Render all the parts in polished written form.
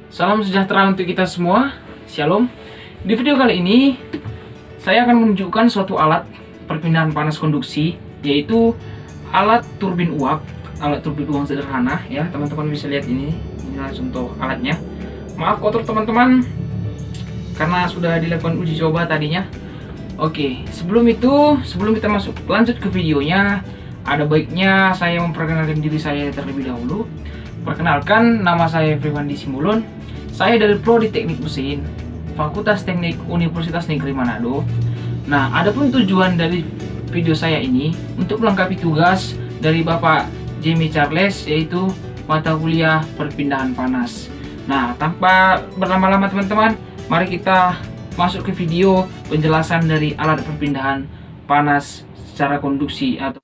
Salam sejahtera untuk kita semua. Shalom. Di video kali ini saya akan menunjukkan suatu alat perpindahan panas konduksi, yaitu alat turbin uap. Alat turbin uap sederhana ya, teman-teman bisa lihat ini. Inilah contoh alatnya. Maaf kotor teman-teman, karena sudah dilakukan uji coba tadinya. Oke, sebelum kita lanjut ke videonya, ada baiknya saya memperkenalkan diri saya terlebih dahulu. Perkenalkan, nama saya Friwandi Simulon. Saya dari Prodi Teknik Mesin, Fakultas Teknik Universitas Negeri Manado. Nah, adapun tujuan dari video saya ini untuk melengkapi tugas dari Bapak Jamie Charles, yaitu mata kuliah perpindahan panas. Nah, tanpa berlama-lama teman-teman, mari kita masuk ke video penjelasan dari alat perpindahan panas secara konduksi atau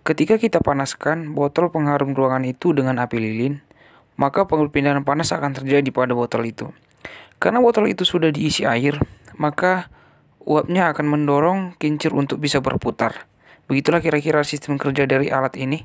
ketika kita panaskan botol pengharum ruangan itu dengan api lilin, maka perpindahan panas akan terjadi pada botol itu. Karena botol itu sudah diisi air, maka uapnya akan mendorong kincir untuk bisa berputar. Begitulah kira-kira sistem kerja dari alat ini.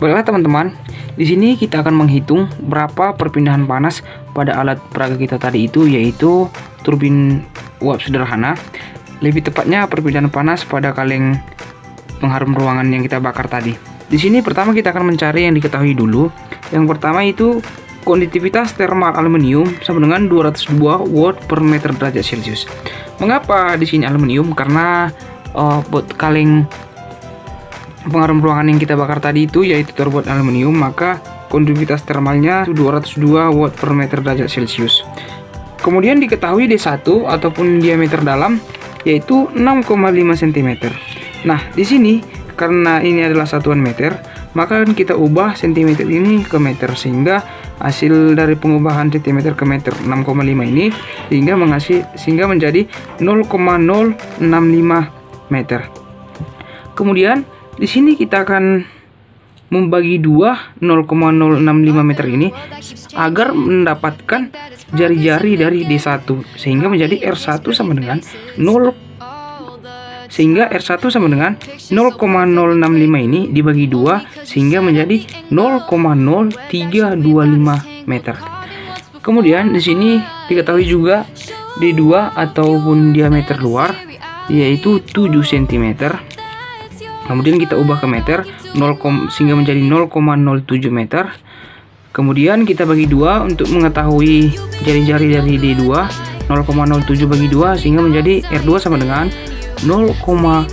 Baiklah teman-teman, di sini kita akan menghitung berapa perpindahan panas pada alat peraga kita tadi itu, yaitu turbin uap sederhana. Lebih tepatnya perpindahan panas pada kaleng pengharum ruangan yang kita bakar tadi. Di sini pertama kita akan mencari yang diketahui dulu. Yang pertama itu konduktivitas termal aluminium sama dengan 202 watt per meter derajat Celcius. Mengapa di sini aluminium? Karena kaleng pengharum ruangan yang kita bakar tadi itu yaitu terbuat aluminium, maka konduktivitas termalnya 202 watt per meter derajat Celcius. Kemudian diketahui D1 ataupun diameter dalam yaitu 6,5 cm. Nah, di sini karena ini adalah satuan meter, maka kita ubah cm ini ke meter, sehingga hasil dari pengubahan cm ke meter 6,5 ini sehingga menjadi 0,065 meter. Kemudian di sini kita akan membagi dua 0,065 meter ini agar mendapatkan jari-jari dari D1, sehingga menjadi R1 sama dengan 0,065 ini dibagi dua sehingga menjadi 0,0325 meter. Kemudian di sini diketahui juga D2 ataupun diameter luar yaitu 7 cm. Kemudian kita ubah ke meter sehingga menjadi 0,07 meter. Kemudian kita bagi dua untuk mengetahui jari-jari dari D2. 0,07 bagi 2 sehingga menjadi R2 sama dengan 0,035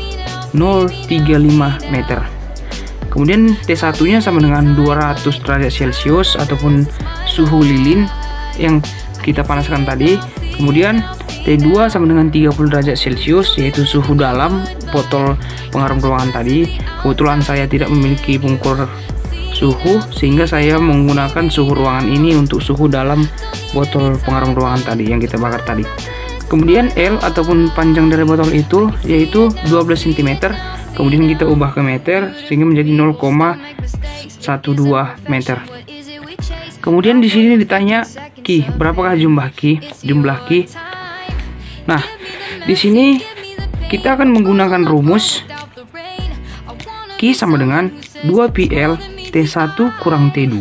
meter. Kemudian T1 nya sama dengan 200 derajat Celcius ataupun suhu lilin yang kita panaskan tadi. Kemudian T2 sama dengan 30 derajat Celcius yaitu suhu dalam botol pengharum ruangan tadi. Kebetulan saya tidak memiliki pengukur suhu sehingga saya menggunakan suhu ruangan ini untuk suhu dalam botol pengharum ruangan tadi yang kita bakar tadi. Kemudian L ataupun panjang dari botol itu yaitu 12 cm. Kemudian kita ubah ke meter sehingga menjadi 0,12 meter. Kemudian di sini ditanya Ki, berapakah jumlah Ki? Nah, di sini kita akan menggunakan rumus Q sama dengan 2PL T1 kurang T2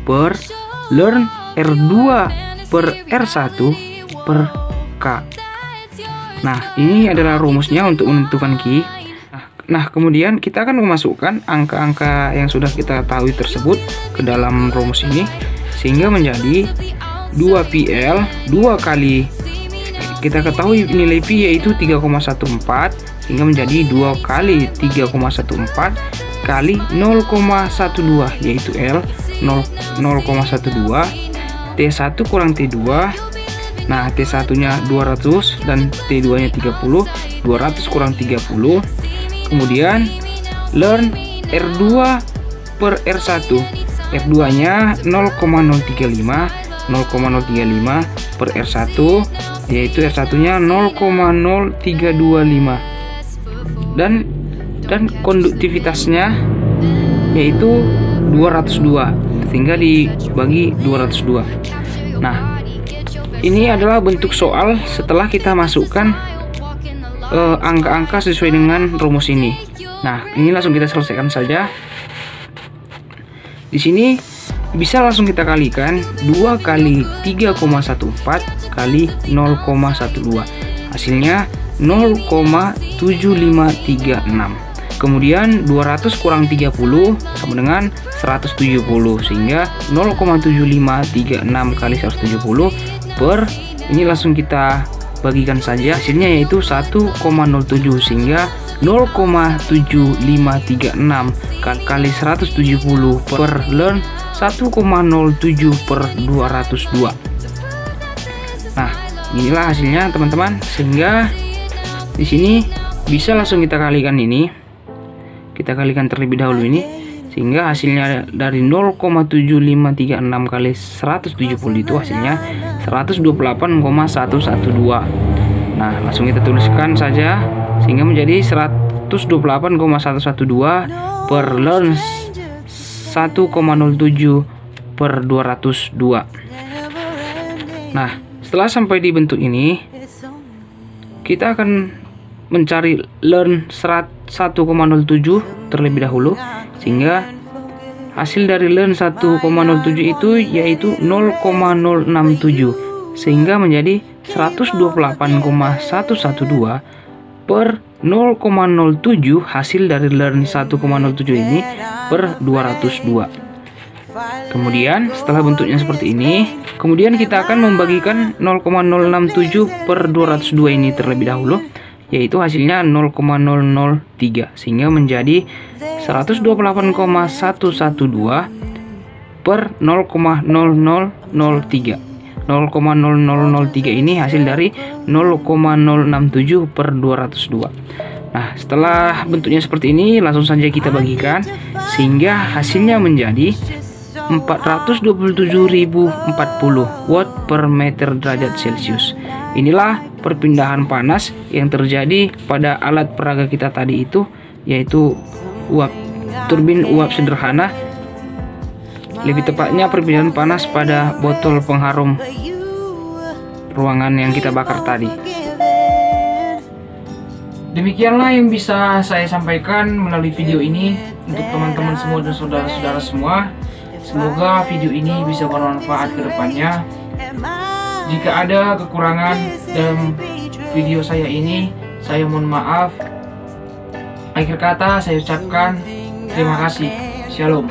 per ln R2 per R1 per K. Nah, ini adalah rumusnya untuk menentukan Q. Nah, Nah, kemudian kita akan memasukkan angka-angka yang sudah kita ketahui tersebut ke dalam rumus ini, sehingga menjadi 2PL 2 kali kita ketahui nilai Pi yaitu 3,14, sehingga menjadi 2 kali 3,14 kali 0,12 yaitu L 0,12 T1 kurang T2. Nah, T1 nya 200 dan T2 nya 30. 200 kurang 30. Kemudian ln R2 per R1. R2 nya 0,035 per R1, yaitu R1 nya 0,0325, dan konduktivitasnya yaitu 202, sehingga dibagi 202. Nah, ini adalah bentuk soal setelah kita masukkan angka-angka sesuai dengan rumus ini. Nah, ini langsung kita selesaikan saja. Di sini bisa langsung kita kalikan 2 kali 3,14 kali 0,12. Hasilnya 0,7536. Kemudian 200 kurang 30 sama dengan 170, sehingga 0,7536 kali 170 per, ini langsung kita bagikan saja, hasilnya yaitu 1,07, sehingga 0,7536 kali 170 per ln 1,07 per 202. Nah, inilah hasilnya teman-teman, sehingga di sini bisa langsung kita kalikan ini. Kita kalikan terlebih dahulu ini, sehingga hasilnya dari 0,7536 kali 170 itu hasilnya 128,112. Nah, langsung kita tuliskan saja, sehingga menjadi 128,112 per ln 1,07 per 202. Nah, setelah sampai di bentuk ini, kita akan mencari ln 1,07 terlebih dahulu, sehingga hasil dari ln 1,07 itu yaitu 0,067, sehingga menjadi 128,112 per 0,07 hasil dari ln 1,07 ini per 202. Kemudian setelah bentuknya seperti ini, kemudian kita akan membagikan 0,067 per 202 ini terlebih dahulu, yaitu hasilnya 0,003, sehingga menjadi 128,112 per 0,0003. 0,0003 ini hasil dari 0,067 per 202. Nah, setelah bentuknya seperti ini, langsung saja kita bagikan, sehingga hasilnya menjadi 427.040 watt per meter derajat Celcius. Inilah perpindahan panas yang terjadi pada alat peraga kita tadi itu, yaitu turbin uap sederhana. Lebih tepatnya perpindahan panas pada botol pengharum ruangan yang kita bakar tadi. Demikianlah yang bisa saya sampaikan melalui video ini untuk teman-teman semua dan saudara-saudara semua. Semoga video ini bisa bermanfaat ke depannya. Jika ada kekurangan dalam video saya ini, saya mohon maaf. Akhir kata saya ucapkan terima kasih. Shalom.